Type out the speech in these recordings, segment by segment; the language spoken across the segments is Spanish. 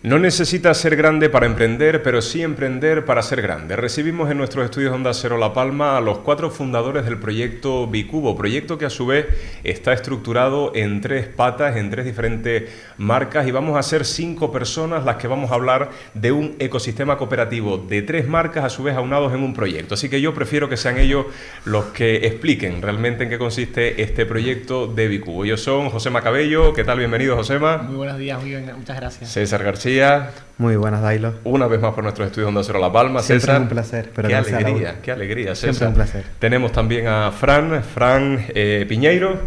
No necesitas ser grande para emprender, pero sí emprender para ser grande. Recibimos en nuestros estudios Onda Cero La Palma a los 4 fundadores del proyecto Bicubo, proyecto que a su vez está estructurado en 3 patas, en 3 diferentes marcas, y vamos a ser 5 personas las que vamos a hablar de un ecosistema cooperativo de 3 marcas a su vez aunados en un proyecto. Así que yo prefiero que sean ellos los que expliquen realmente en qué consiste este proyecto de Bicubo. Ellos son Josema Cabello. ¿Qué tal? Bienvenido, Josema. Muy buenos días, muy bien, muchas gracias. César García. Muy buenas, Dailo. Una vez más por nuestros estudios Onda Cero La Palma. Siempre César, es un placer. Pero qué alegría, César. Siempre un placer. Tenemos también a Fran Piñeiro.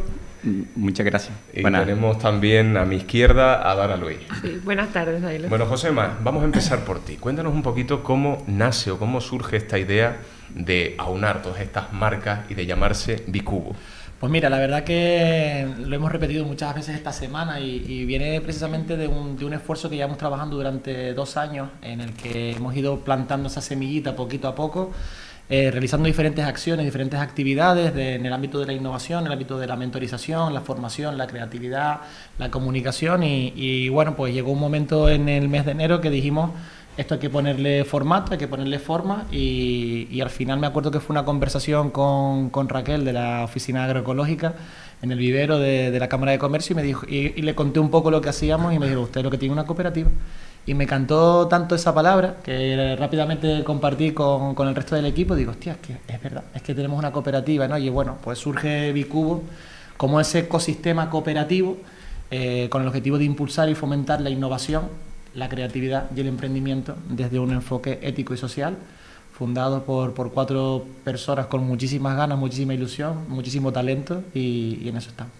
Muchas gracias. Y tenemos también a mi izquierda a Dara Luis. Sí, buenas tardes, Dailo. Bueno, Josema, vamos a empezar por ti. Cuéntanos un poquito cómo nace o cómo surge esta idea de aunar todas estas marcas y de llamarse Bicubo. Pues mira, la verdad que lo hemos repetido muchas veces esta semana y viene precisamente de un esfuerzo que llevamos trabajando durante 2 años, en el que hemos ido plantando esa semillita poquito a poco, realizando diferentes acciones, diferentes actividades en el ámbito de la innovación, en el ámbito de la mentorización, la formación, la creatividad, la comunicación y bueno, pues llegó un momento en el mes de enero que dijimos: esto hay que ponerle formato, hay que ponerle forma y al final me acuerdo que fue una conversación con Raquel de la oficina agroecológica en el vivero de la Cámara de Comercio y me dijo y le conté un poco lo que hacíamos y me dijo: usted lo que tiene una cooperativa. Y me encantó tanto esa palabra que rápidamente compartí con el resto del equipo. Digo, hostia, es que es verdad, es que tenemos una cooperativa, ¿no? Y bueno, pues surge Bicubo como ese ecosistema cooperativo con el objetivo de impulsar y fomentar la innovación, la creatividad y el emprendimiento desde un enfoque ético y social, fundado por 4 personas con muchísimas ganas, muchísima ilusión, muchísimo talento y en eso estamos.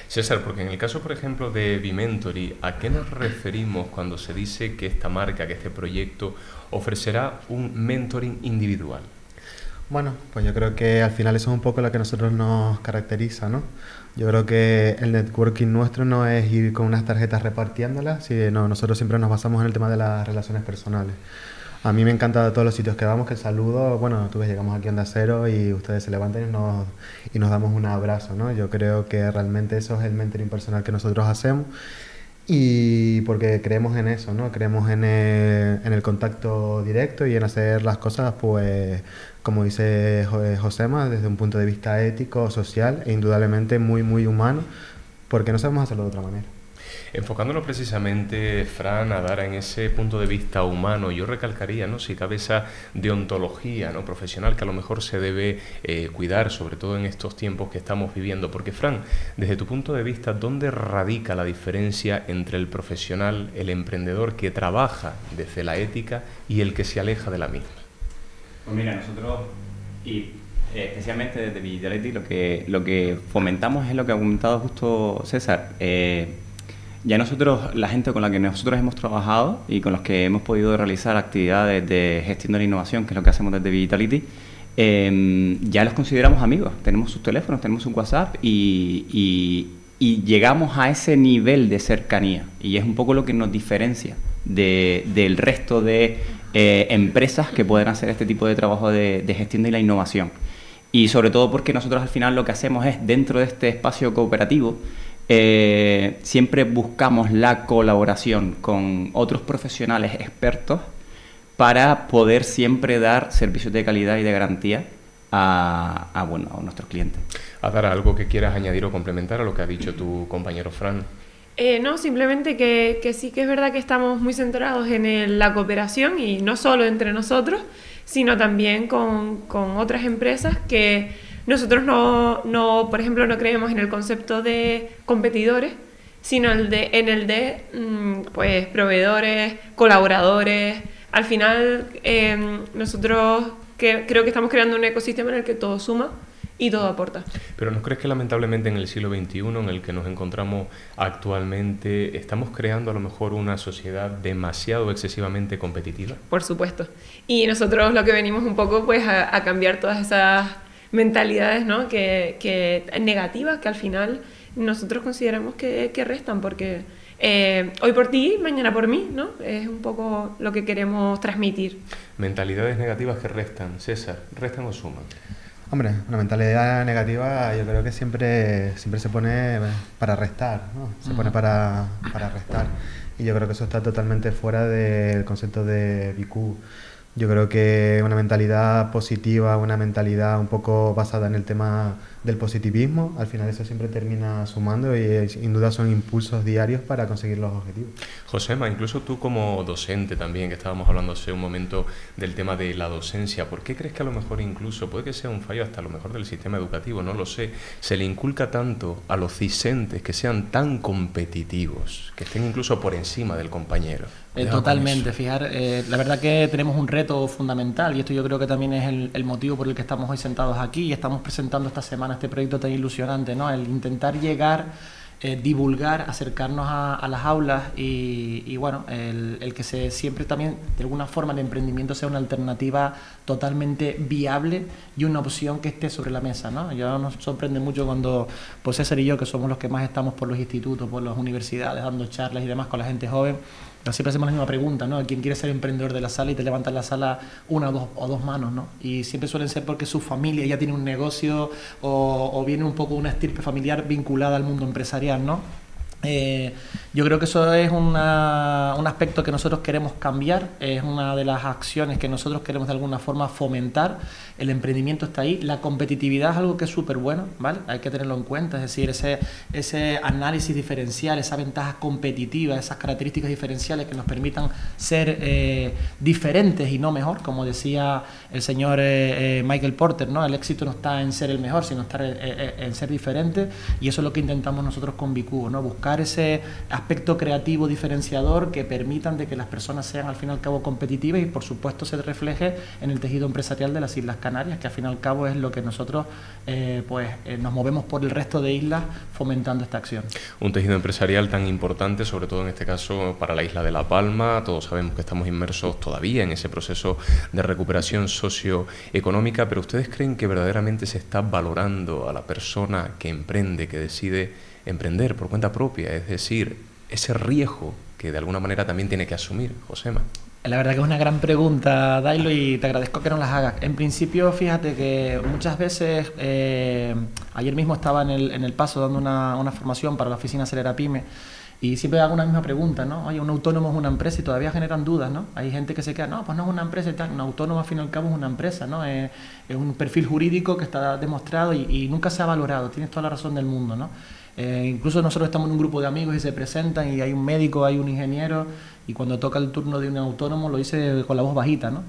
César, porque en el caso, por ejemplo, de Bimentory, ¿a qué nos referimos cuando se dice que esta marca, que este proyecto ofrecerá un mentoring individual? Bueno, pues yo creo que al final eso es un poco lo que a nosotros nos caracteriza, ¿no? Yo creo que el networking nuestro no es ir con unas tarjetas repartiéndolas, sino nosotros siempre nos basamos en el tema de las relaciones personales. A mí me encanta de todos los sitios que vamos, que el saludo, bueno, tú ves, llegamos aquí a Onda Cero y ustedes se levantan y nos damos un abrazo, ¿no? Yo creo que realmente eso es el mentoring personal que nosotros hacemos y porque creemos en eso, ¿no? Creemos en el contacto directo y en hacer las cosas, pues, como dice Josema, desde un punto de vista ético, social e indudablemente muy, muy humano, porque no sabemos hacerlo de otra manera. Enfocándonos precisamente, Fran, a dar en ese punto de vista humano, yo recalcaría, ¿no?, si cabe esa deontología, ¿no?, profesional que a lo mejor se debe cuidar, sobre todo en estos tiempos que estamos viviendo. Porque, Fran, desde tu punto de vista, ¿dónde radica la diferencia entre el profesional, el emprendedor que trabaja desde la ética y el que se aleja de la misma? Pues mira, nosotros, y especialmente desde Vitality, lo que fomentamos es lo que ha comentado justo César. Ya nosotros, la gente con la que nosotros hemos trabajado y con los que hemos podido realizar actividades de gestión de la innovación, que es lo que hacemos desde Vitality, ya los consideramos amigos. Tenemos sus teléfonos, tenemos su WhatsApp y llegamos a ese nivel de cercanía. Y es un poco lo que nos diferencia del resto de empresas que pueden hacer este tipo de trabajo de gestión de la innovación. Y sobre todo porque nosotros al final lo que hacemos es, dentro de este espacio cooperativo, siempre buscamos la colaboración con otros profesionales expertos para poder siempre dar servicios de calidad y de garantía a nuestros clientes. Adara, ¿algo que quieras añadir o complementar a lo que ha dicho tu compañero Fran? No, simplemente que sí que es verdad que estamos muy centrados en la cooperación y no solo entre nosotros, sino también con otras empresas que nosotros por ejemplo, no creemos en el concepto de competidores, sino en el de pues, proveedores, colaboradores. Al final, nosotros creo que estamos creando un ecosistema en el que todo suma y todo aporta. Pero ¿no crees que lamentablemente en el siglo XXI en el que nos encontramos actualmente estamos creando a lo mejor una sociedad demasiado excesivamente competitiva? Por supuesto. Y nosotros lo que venimos un poco pues a cambiar todas esas mentalidades, ¿no?, que negativas, que al final nosotros consideramos que restan, porque hoy por ti, mañana por mí, ¿no? Es un poco lo que queremos transmitir. Mentalidades negativas que restan. César, ¿restan o suman? Hombre, una mentalidad negativa yo creo que siempre se pone para restar, ¿no? Se pone para restar. Y yo creo que eso está totalmente fuera del concepto de BQ. Yo creo que una mentalidad positiva, una mentalidad un poco basada en el tema del positivismo, al final eso siempre termina sumando y sin duda son impulsos diarios para conseguir los objetivos. Josema, incluso tú como docente también, que estábamos hablando hace un momento del tema de la docencia, ¿por qué crees que a lo mejor incluso, puede que sea un fallo hasta a lo mejor del sistema educativo, no lo sé, se le inculca tanto a los discentes que sean tan competitivos, que estén incluso por encima del compañero? Totalmente, la verdad que tenemos un reto fundamental y esto yo creo que también es el motivo por el que estamos hoy sentados aquí y estamos presentando esta semana este proyecto tan ilusionante, ¿no? El intentar llegar, divulgar, acercarnos a las aulas y bueno, el que siempre también de alguna forma el emprendimiento sea una alternativa totalmente viable y una opción que esté sobre la mesa, ¿no? Ya nos sorprende mucho cuando pues César y yo, que somos los que más estamos por los institutos, por las universidades, dando charlas y demás con la gente joven, pero siempre hacemos la misma pregunta, ¿no? ¿Quién quiere ser emprendedor de la sala? Y te levantan la sala una o dos manos, ¿no? Y siempre suelen ser porque su familia ya tiene un negocio o viene un poco una estirpe familiar vinculada al mundo empresarial, ¿no? Yo creo que eso es un aspecto que nosotros queremos cambiar, es una de las acciones que nosotros queremos de alguna forma fomentar. El emprendimiento está ahí, la competitividad es algo que es súper bueno, ¿vale? Hay que tenerlo en cuenta, es decir, ese análisis diferencial, esa ventaja competitiva, esas características diferenciales que nos permitan ser diferentes y no mejor, como decía el señor Michael Porter, ¿no? El éxito no está en ser el mejor, sino estar en ser diferente, y eso es lo que intentamos nosotros con Bicubo, ¿no? Buscar ese aspecto creativo diferenciador que permitan de que las personas sean al fin y al cabo competitivas y por supuesto se refleje en el tejido empresarial de las Islas Canarias, que al fin y al cabo es lo que nosotros nos movemos por el resto de islas fomentando esta acción. Un tejido empresarial tan importante, sobre todo en este caso para la isla de La Palma. Todos sabemos que estamos inmersos todavía en ese proceso de recuperación socioeconómica, pero ¿ustedes creen que verdaderamente se está valorando a la persona que emprende, que decide emprender por cuenta propia? Es decir, ese riesgo que de alguna manera también tiene que asumir, Josema. La verdad que es una gran pregunta, Dailo, y te agradezco que nos las hagas. En principio, fíjate que muchas veces, ayer mismo estaba en el Paso dando una formación para la oficina Acelera Pyme, y siempre hago una misma pregunta, ¿no? Oye, un autónomo es una empresa, y todavía generan dudas, ¿no? Hay gente que se queda, no, pues no es una empresa y tal. Un autónomo al fin y al cabo es una empresa, ¿no? Es un perfil jurídico que está demostrado y nunca se ha valorado. Tienes toda la razón del mundo, ¿no? Incluso nosotros estamos en un grupo de amigos y se presentan y hay un médico, hay un ingeniero, y cuando toca el turno de un autónomo lo dice con la voz bajita, ¿no?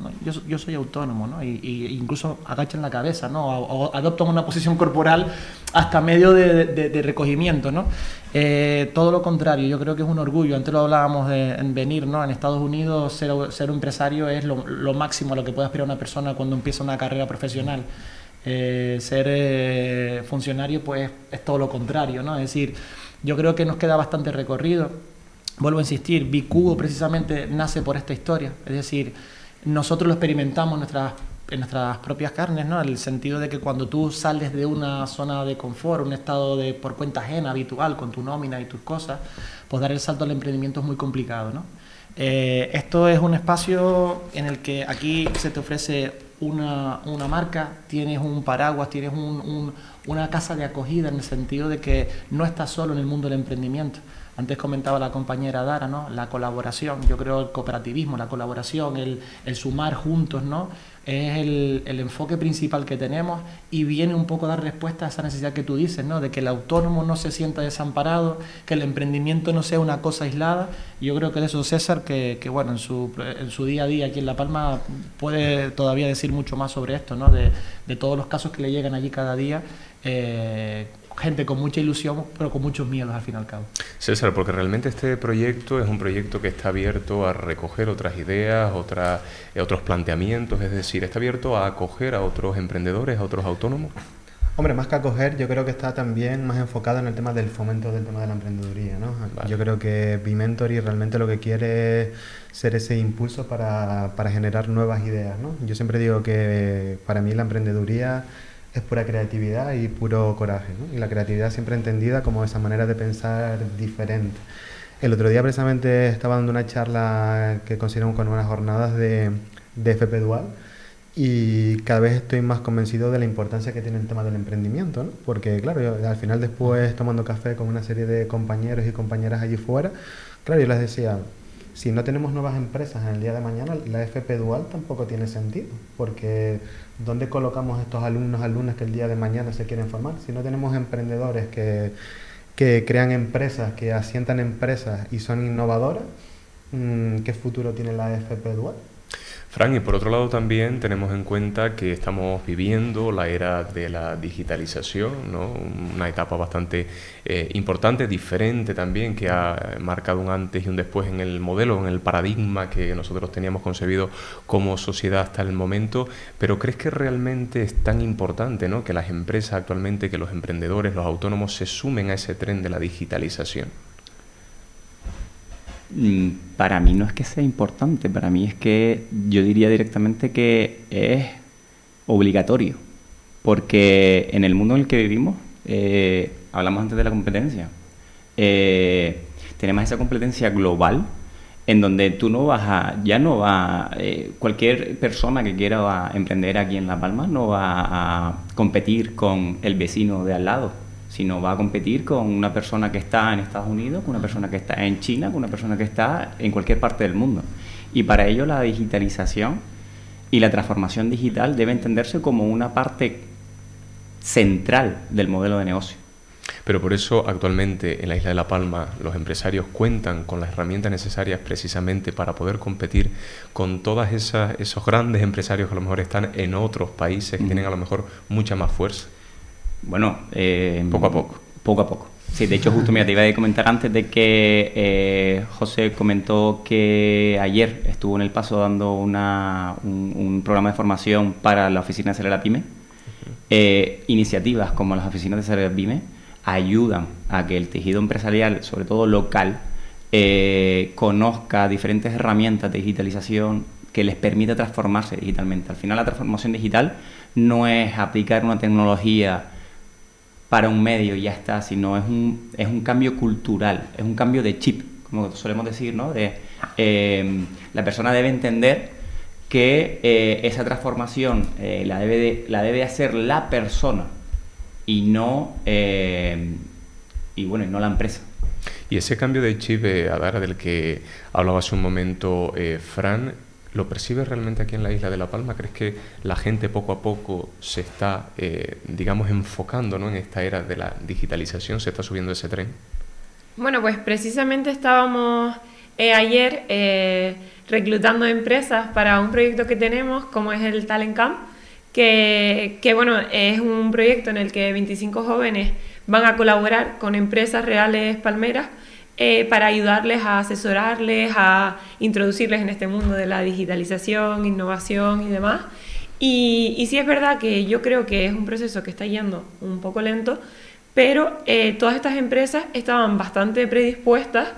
Yo soy autónomo, ¿no? Y incluso agachan la cabeza, ¿no? O adoptan una posición corporal hasta medio de recogimiento, ¿no? Todo lo contrario, yo creo que es un orgullo. Antes lo hablábamos en venir, ¿no? En Estados Unidos ser un empresario es lo máximo a lo que puede aspirar una persona cuando empieza una carrera profesional. Ser funcionario pues es todo lo contrario, ¿no? Es decir, yo creo que nos queda bastante recorrido. Vuelvo a insistir, Bicubo precisamente nace por esta historia, es decir, nosotros lo experimentamos en nuestras propias carnes, ¿no? En el sentido de que cuando tú sales de una zona de confort, un estado por cuenta ajena habitual, con tu nómina y tus cosas, pues dar el salto al emprendimiento es muy complicado, ¿no? Esto es un espacio en el que aquí se te ofrece una marca, tienes un paraguas, tienes una casa de acogida, en el sentido de que no estás solo en el mundo del emprendimiento. Antes comentaba la compañera Dara, ¿no? La colaboración, yo creo el cooperativismo, la colaboración, el sumar juntos, ¿no? Es el enfoque principal que tenemos y viene un poco a dar respuesta a esa necesidad que tú dices, ¿no? De que el autónomo no se sienta desamparado, que el emprendimiento no sea una cosa aislada. Y yo creo que de eso César, que bueno, en su día a día aquí en La Palma puede todavía decir mucho más sobre esto, ¿no? De todos los casos que le llegan allí cada día. Gente con mucha ilusión, pero con muchos miedos al fin y al cabo. César, porque realmente este proyecto es un proyecto que está abierto a recoger otras ideas, otros planteamientos, es decir, está abierto a acoger a otros emprendedores, a otros autónomos. Hombre, más que acoger, yo creo que está también más enfocado en el tema del fomento del tema de la emprendeduría, ¿no? Vale. Yo creo que Bimentory realmente lo que quiere es ser ese impulso para generar nuevas ideas, ¿no? Yo siempre digo que para mí la emprendeduría es pura creatividad y puro coraje, ¿no? Y la creatividad siempre entendida como esa manera de pensar diferente. El otro día precisamente estaba dando una charla que consideramos con unas jornadas de FP Dual Y cada vez estoy más convencido de la importancia que tiene el tema del emprendimiento, ¿no? Porque, claro, yo, al final después tomando café con una serie de compañeros y compañeras allí fuera, claro, yo les decía, si no tenemos nuevas empresas en el día de mañana, la FP Dual tampoco tiene sentido, porque ¿dónde colocamos estos alumnas que el día de mañana se quieren formar? Si no tenemos emprendedores que crean empresas, que asientan empresas y son innovadoras, ¿qué futuro tiene la FP Dual? Fran, y por otro lado también tenemos en cuenta que estamos viviendo la era de la digitalización, ¿no? Una etapa bastante importante, diferente también, que ha marcado un antes y un después en el modelo, en el paradigma que nosotros teníamos concebido como sociedad hasta el momento. Pero ¿crees que realmente es tan importante, ¿no?, que las empresas actualmente, que los emprendedores, los autónomos se sumen a ese tren de la digitalización? Para mí no es que sea importante, para mí es que yo diría directamente que es obligatorio, porque en el mundo en el que vivimos, hablamos antes de la competencia, tenemos esa competencia global en donde tú no vas a, cualquier persona que quiera emprender aquí en La Palma no va a competir con el vecino de al lado, sino va a competir con una persona que está en Estados Unidos, con una persona que está en China, con una persona que está en cualquier parte del mundo. Y para ello la digitalización y la transformación digital debe entenderse como una parte central del modelo de negocio. Pero por eso actualmente en la isla de La Palma los empresarios cuentan con las herramientas necesarias precisamente para poder competir con todas esos grandes empresarios que a lo mejor están en otros países, que tienen a lo mejor mucha más fuerza. Bueno, poco a poco. Poco a poco. Sí, de hecho, justo mira, te iba a comentar antes de que José comentó que ayer estuvo en El Paso dando un programa de formación para la oficina de Acelera Pyme. Iniciativas como las oficinas de Acelera Pyme ayudan a que el tejido empresarial, sobre todo local, conozca diferentes herramientas de digitalización que les permita transformarse digitalmente. Al final, la transformación digital no es aplicar una tecnología para un medio y ya está, sino es un cambio cultural, es un cambio de chip, como solemos decir, ¿no? La persona debe entender que esa transformación la debe hacer la persona y no no la empresa. Y ese cambio de chip, Adara, del que hablaba hace un momento Fran, ¿lo percibes realmente aquí en la isla de La Palma? ¿Crees que la gente poco a poco se está, digamos, enfocando, ¿no?, en esta era de la digitalización? ¿Se está subiendo ese tren? Bueno, pues precisamente estábamos ayer reclutando empresas para un proyecto que tenemos, como es el Talent Camp, que bueno, es un proyecto en el que 25 jóvenes van a colaborar con empresas reales palmeras para ayudarles, a asesorarles, a introducirles en este mundo de la digitalización, innovación y demás. Y sí es verdad que yo creo que es un proceso que está yendo un poco lento, pero todas estas empresas estaban bastante predispuestas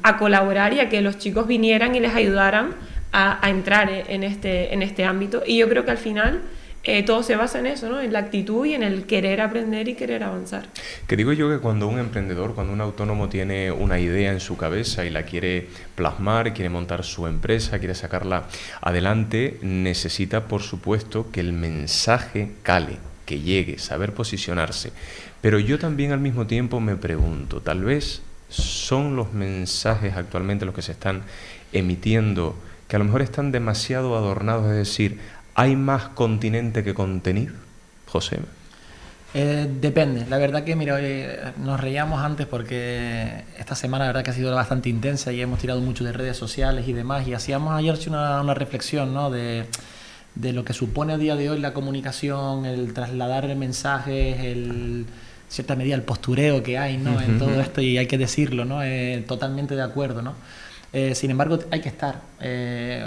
a colaborar y a que los chicos vinieran y les ayudaran a entrar en este ámbito. Y yo creo que al final todo se basa en eso, ¿no?, en la actitud y en el querer aprender y querer avanzar. Que digo yo que cuando un emprendedor, cuando un autónomo tiene una idea en su cabeza y la quiere plasmar, quiere montar su empresa, quiere sacarla adelante, necesita, por supuesto, que el mensaje cale, que llegue, saber posicionarse. Pero yo también al mismo tiempo me pregunto, tal vez son los mensajes actualmente los que se están emitiendo que a lo mejor están demasiado adornados, es decir, ¿hay más continente que contenido, José? Depende. La verdad que, mira, nos reíamos antes porque esta semana la verdad que ha sido bastante intensa y hemos tirado mucho de redes sociales y demás, y hacíamos ayer una reflexión, ¿no?, de lo que supone a día de hoy la comunicación, el trasladar mensajes, cierta medida el postureo que hay, ¿no?, en todo esto, y hay que decirlo, ¿no?, totalmente de acuerdo, ¿no? Sin embargo, hay que estar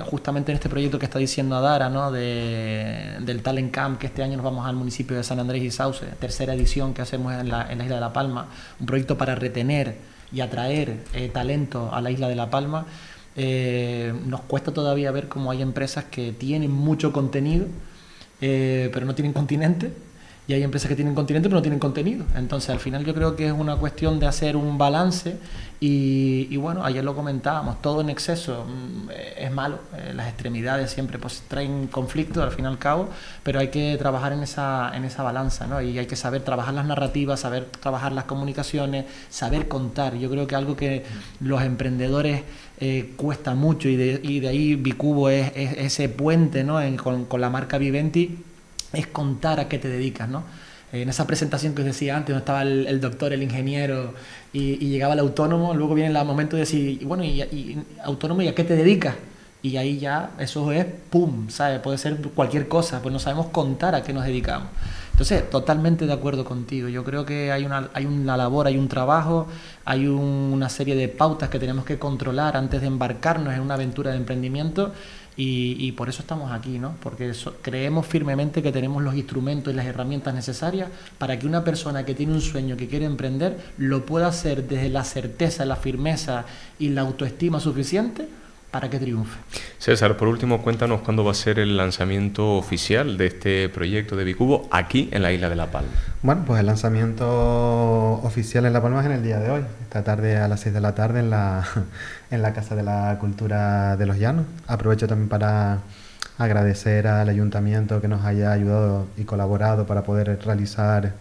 justamente en este proyecto que está diciendo Adara, ¿no?, del Talent Camp, que este año nos vamos al municipio de San Andrés y Sauce, tercera edición que hacemos en la isla de La Palma, un proyecto para retener y atraer talento a la isla de La Palma. Nos cuesta todavía ver cómo hay empresas que tienen mucho contenido, pero no tienen continente, y hay empresas que tienen continente pero no tienen contenido. Entonces al final yo creo que es una cuestión de hacer un balance y bueno, ayer lo comentábamos, todo en exceso es malo, las extremidades siempre pues traen conflicto al fin y al cabo, pero hay que trabajar en esa balanza, ¿no? Y hay que saber trabajar las narrativas, saber trabajar las comunicaciones, saber contar. Yo creo que algo que los emprendedores cuesta mucho y de ahí Bikubo es ese puente, ¿no? Con la marca Viventi, es contar a qué te dedicas, ¿no? En esa presentación que os decía antes, donde estaba el doctor, el ingeniero y llegaba el autónomo, luego viene el momento de decir, bueno, y autónomo, ¿y a qué te dedicas? Y ahí ya eso es pum, ¿sabes? Puede ser cualquier cosa, pues no sabemos contar a qué nos dedicamos. Entonces, totalmente de acuerdo contigo. Yo creo que hay una labor, hay un trabajo, hay una serie de pautas que tenemos que controlar antes de embarcarnos en una aventura de emprendimiento y por eso estamos aquí, ¿no? Porque creemos firmemente que tenemos los instrumentos y las herramientas necesarias para que una persona que tiene un sueño, que quiere emprender, lo pueda hacer desde la certeza, la firmeza y la autoestima suficiente para que triunfe. César, por último, cuéntanos cuándo va a ser el lanzamiento oficial de este proyecto de Bikubo aquí en la isla de La Palma. Bueno, pues el lanzamiento oficial en La Palma es en el día de hoy, esta tarde a las 6 de la tarde en la Casa de la Cultura de los Llanos. Aprovecho también para agradecer al ayuntamiento que nos haya ayudado y colaborado para poder realizar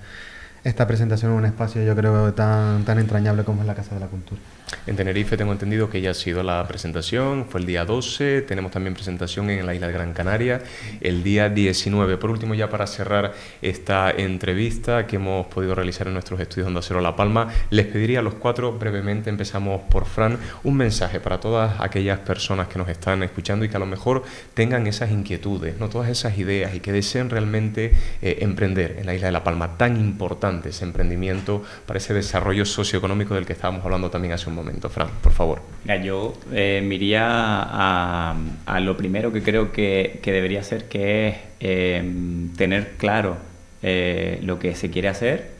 esta presentación en un espacio, yo creo, tan entrañable como es la Casa de la Cultura. En Tenerife tengo entendido que ya ha sido la presentación, fue el día 12, tenemos también presentación en la isla de Gran Canaria el día 19. Por último, ya para cerrar esta entrevista que hemos podido realizar en nuestros estudios Onda Cero La Palma, les pediría a los cuatro, brevemente, empezamos por Fran, un mensaje para todas aquellas personas que nos están escuchando y que a lo mejor tengan esas inquietudes, no todas esas ideas y que deseen realmente emprender en la isla de La Palma, tan importante ese emprendimiento para ese desarrollo socioeconómico del que estábamos hablando también hace un momento. Fran, por favor. Mira, yo me iría a lo primero que creo que debería ser, que es tener claro lo que se quiere hacer,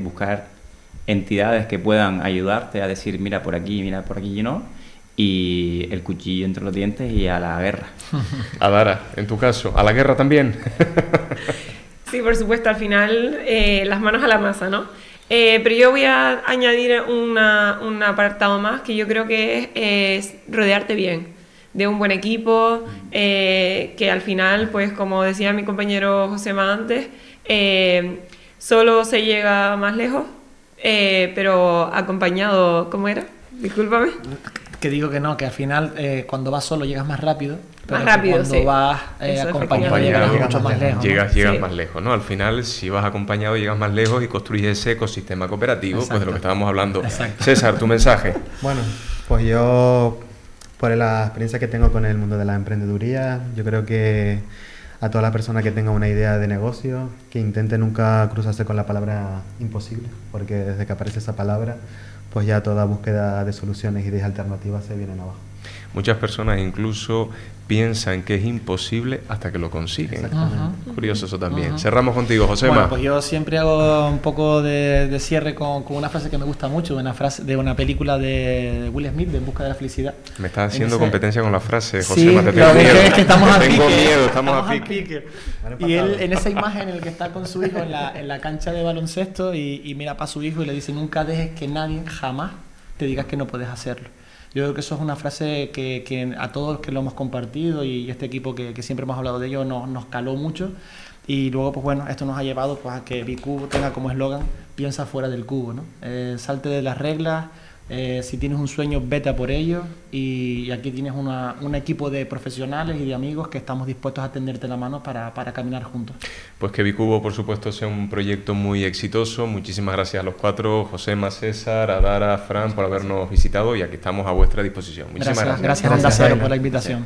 buscar entidades que puedan ayudarte a decir mira por aquí y no, y el cuchillo entre los dientes y a la guerra. Adara, en tu caso, ¿a la guerra también? Sí, por supuesto, al final las manos a la masa, ¿no? Pero yo voy a añadir un apartado más que yo creo que es rodearte bien de un buen equipo, que al final, pues como decía mi compañero Josema antes, solo se llega más lejos, pero acompañado, ¿cómo era? Discúlpame. Que digo que no, que al final cuando vas solo llegas más rápido, pero más rápido, cuando sí. vas acompañado llegas mucho más lejos. Llegas Sí. más lejos, ¿no? Al final, si vas acompañado, llegas más lejos y construyes ese ecosistema cooperativo, Exacto. pues de lo que estábamos hablando. Exacto. César, tu mensaje. Bueno, pues yo, por la experiencia que tengo con el mundo de la emprendeduría, yo creo que a toda la persona que tenga una idea de negocio, que intente nunca cruzarse con la palabra imposible, porque desde que aparece esa palabra, pues ya toda búsqueda de soluciones y de alternativas se vienen abajo. Muchas personas incluso piensan que es imposible hasta que lo consiguen. Curioso eso también. Cerramos contigo, Josema. Bueno, pues yo siempre hago un poco de cierre con una frase que me gusta mucho, una frase de una película de Will Smith, de En busca de la felicidad. Me estás haciendo ese... competencia con la frase, Sí, Josema, te lo tengo miedo. es que estamos a Tengo pique. miedo, estamos a pique. Y él, en esa imagen en la que está con su hijo en la cancha de baloncesto y mira para su hijo y le dice: nunca dejes que nadie jamás te digas que no puedes hacerlo. Yo creo que eso es una frase que a todos los que lo hemos compartido y este equipo que siempre hemos hablado de ello nos caló mucho. Y luego, pues bueno, esto nos ha llevado pues, a que Bikubo tenga como eslogan: piensa fuera del cubo, ¿no? Salte de las reglas, si tienes un sueño, vete a por ello. Y aquí tienes un equipo de profesionales y de amigos que estamos dispuestos a tenderte la mano para caminar juntos. Pues que Bikubo, por supuesto, sea un proyecto muy exitoso. Muchísimas gracias a los cuatro, Josema, César, Adara, Fran, por habernos visitado y aquí estamos a vuestra disposición. Muchísimas gracias. Gracias a Onda Cero por la invitación.